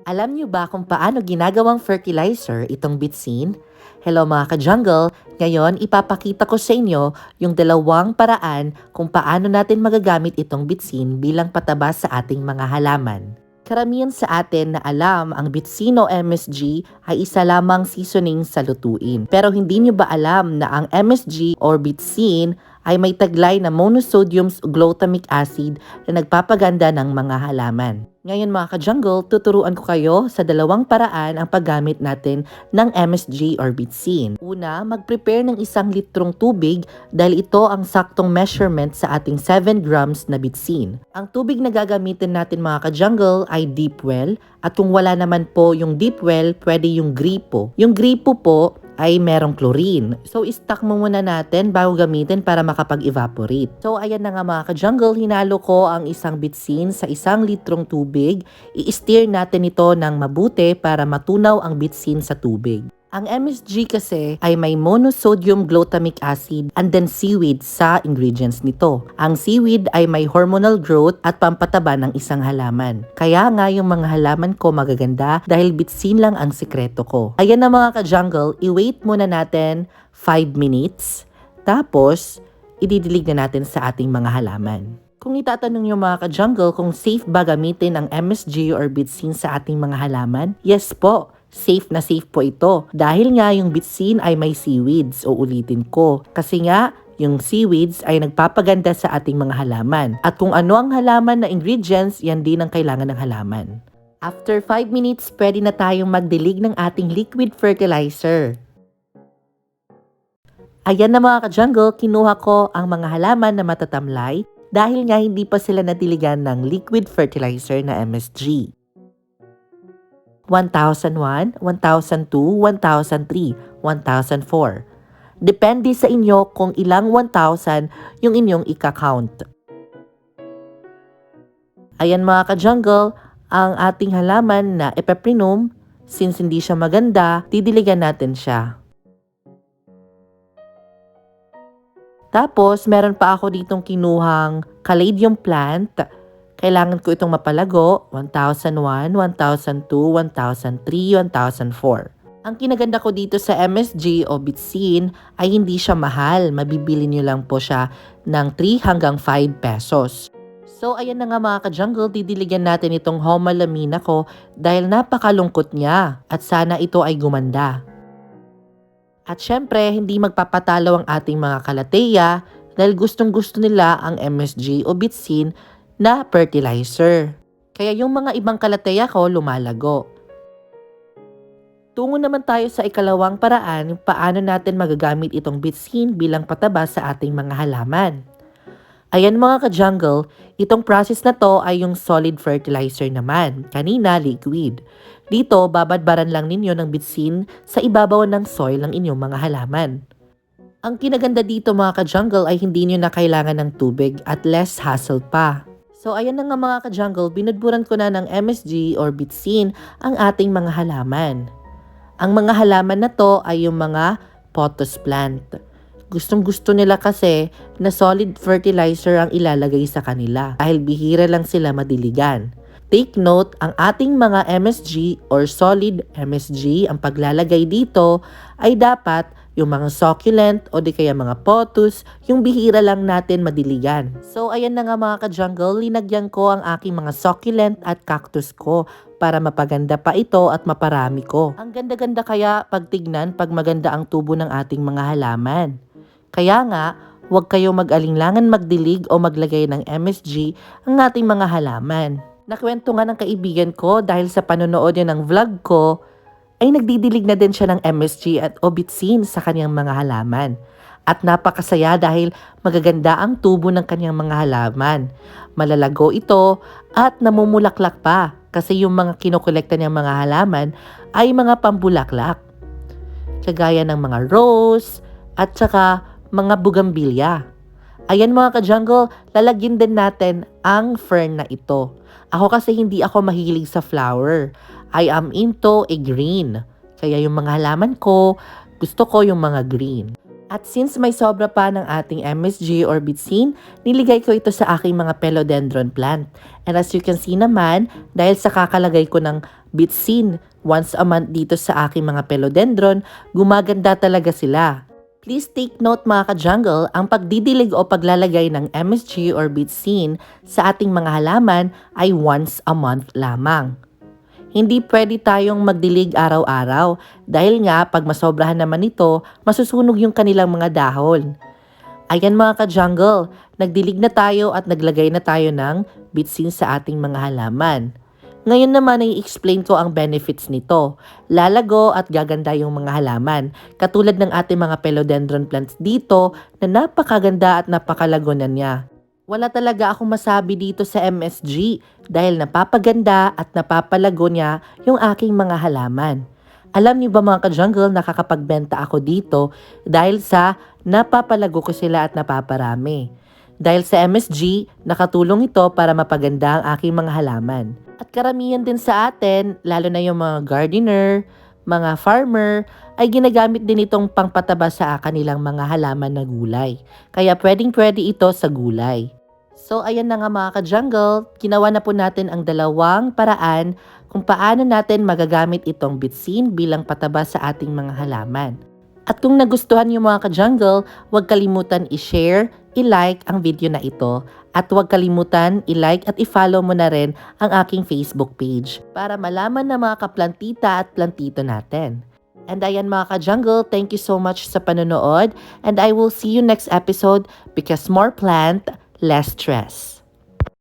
Alam niyo ba kung paano ginagawang fertilizer itong bitsin? Hello mga ka-jungle! Ngayon, ipapakita ko sa inyo yung dalawang paraan kung paano natin magagamit itong bitsin bilang pataba sa ating mga halaman. Karamihan sa atin na alam ang bitsin o MSG ay isa lamang seasoning sa lutuin. Pero hindi niyo ba alam na ang MSG or bitsin ay may taglay na monosodium glutamic acid na nagpapaganda ng mga halaman. Ngayon mga ka-jungle, tuturuan ko kayo sa dalawang paraan ang paggamit natin ng MSG or bitsin. Una, mag-prepare ng 1 litrong tubig dahil ito ang saktong measurement sa ating 7 grams na bitsin. Ang tubig na gagamitin natin mga ka-jungle ay deep well at kung wala naman po yung deep well, pwede yung gripo. Yung gripo po ay merong chlorine. So, i-stock mo muna natin bago gamitin para makapag-evaporate. So, ayan na nga mga ka-jungle, hinalo ko ang isang bitsin sa 1 litrong tubig. I-stir natin ito ng mabuti para matunaw ang bitsin sa tubig. Ang MSG kasi ay may monosodium glutamic acid and then seaweed sa ingredients nito. Ang seaweed ay may hormonal growth at pampataba ng isang halaman. Kaya nga yung mga halaman ko magaganda dahil bitsin lang ang sikreto ko. Ayan na mga ka-jungle, i-wait muna natin 5 minutes. Tapos, ididilig na natin sa ating mga halaman. Kung itatanong yung mga ka-jungle kung safe ba gamitin ang MSG or bitsin sa ating mga halaman, yes po. Safe na safe po ito. Dahil nga yung bitsin ay may seaweeds, o ulitin ko. Kasi nga, yung seaweeds ay nagpapaganda sa ating mga halaman. At kung ano ang halaman na ingredients, yan din ang kailangan ng halaman. After 5 minutes, pwede na tayong magdilig ng ating liquid fertilizer. Ayan na mga ka-jungle, kinuha ko ang mga halaman na matatamlay dahil nga hindi pa sila nadiligan ng liquid fertilizer na MSG. 1001, 1002, 1003, 1004. Depende sa inyo kung ilang 1,000 yung inyong ika-count. Ayan mga ka-jungle, ang ating halaman na Epiprenum, since hindi siya maganda, didiligan natin siya. Tapos, meron pa ako ditong kinuhang caladium plant. Kailangan ko itong mapalago, 1001, 1002, 1003, 1004. Ang kinaganda ko dito sa MSG o bitsin ay hindi siya mahal. Mabibili nyo lang po siya ng 3 hanggang 5 pesos. So ayan na nga mga ka-jungle, didiligan natin itong homalamina ko dahil napakalungkot niya at sana ito ay gumanda. At syempre, hindi magpapatalo ang ating mga kalateya dahil gustong-gusto nila ang MSG o bitsin na fertilizer. Kaya yung mga ibang kalateya ko lumalago. Tungo naman tayo sa ikalawang paraan, paano natin magagamit itong bitsin bilang pataba sa ating mga halaman. Ayan mga ka-jungle, itong process na to ay yung solid fertilizer naman, kanina liquid. Dito, babadbaran lang ninyo ng bitsin sa ibabaw ng soil ng inyong mga halaman. Ang kinaganda dito mga ka-jungle ay hindi nyo na kailangan ng tubig at less hassle pa. So ayan na nga mga ka-jungle, binudburan ko na ng MSG or bitsin ang ating mga halaman. Ang mga halaman na to ay yung mga pothos plant. Gustong-gusto nila kasi na solid fertilizer ang ilalagay sa kanila dahil bihira lang sila madiligan. Take note, ang ating mga MSG or solid MSG, ang paglalagay dito ay dapat yung mga succulent o di kaya mga pothos, yung bihira lang natin madiligan. So ayan na nga mga ka-jungle, linagyan ko ang aking mga succulent at cactus ko para mapaganda pa ito at maparami ko. Ang ganda-ganda kaya pagtignan pag maganda ang tubo ng ating mga halaman. Kaya nga, huwag kayo mag-alinlangan magdilig o maglagay ng MSG ang ating mga halaman. Nakwento nga ng kaibigan ko dahil sa panonood niya ng vlog ko, ay nagdidilig na din siya ng MSG at o bitsin sa kanyang mga halaman. At napakasaya dahil magaganda ang tubo ng kanyang mga halaman. Malalago ito at namumulaklak pa kasi yung mga kinukolekta niyang mga halaman ay mga pambulaklak. Kagaya ng mga rose at saka mga bugambilya. Ayan mga ka-jungle, lalagyan din natin ang fern na ito. Ako kasi hindi ako mahilig sa flower. I am into a green. Kaya yung mga halaman ko, gusto ko yung mga green. At since may sobra pa ng ating MSG or bitsin, niligay ko ito sa aking mga philodendron plant. And as you can see naman, dahil sa kakalagay ko ng bitsin once a month dito sa aking mga philodendron, gumaganda talaga sila. Please take note mga ka-jungle, ang pagdidilig o paglalagay ng MSG or bitsin sa ating mga halaman ay once a month lamang. Hindi pwede tayong magdilig araw-araw dahil nga pag masobrahan naman ito, masusunog yung kanilang mga dahon. Ayan mga ka-jungle, nagdilig na tayo at naglagay na tayo ng bitsin sa ating mga halaman. Ngayon naman ay explain ko ang benefits nito. Lalago at gaganda yung mga halaman, katulad ng ating mga philodendron plants dito na napakaganda at napakalago na niya. Wala talaga akong masabi dito sa MSG dahil napapaganda at napapalago niya yung aking mga halaman. Alam niyo ba mga ka-jungle, nakakapagbenta ako dito dahil sa napapalago ko sila at napaparami. Dahil sa MSG, nakatulong ito para mapaganda ang aking mga halaman. At karamihan din sa atin, lalo na yung mga gardener, mga farmer, ay ginagamit din itong pangpataba sa kanilang mga halaman na gulay. Kaya pwedeng-pwede ito sa gulay. So ayan na nga mga ka-jungle, ginawa na po natin ang dalawang paraan kung paano natin magagamit itong bitsin bilang pataba sa ating mga halaman. At kung nagustuhan niyo mga ka-jungle, huwag kalimutan i-share, i-like ang video na ito. At huwag kalimutan i-like at i-follow mo na rin ang aking Facebook page para malaman na mga kaplantita at plantito natin. And ayan mga ka-jungle, thank you so much sa panonood and I will see you next episode because more plant, less stress.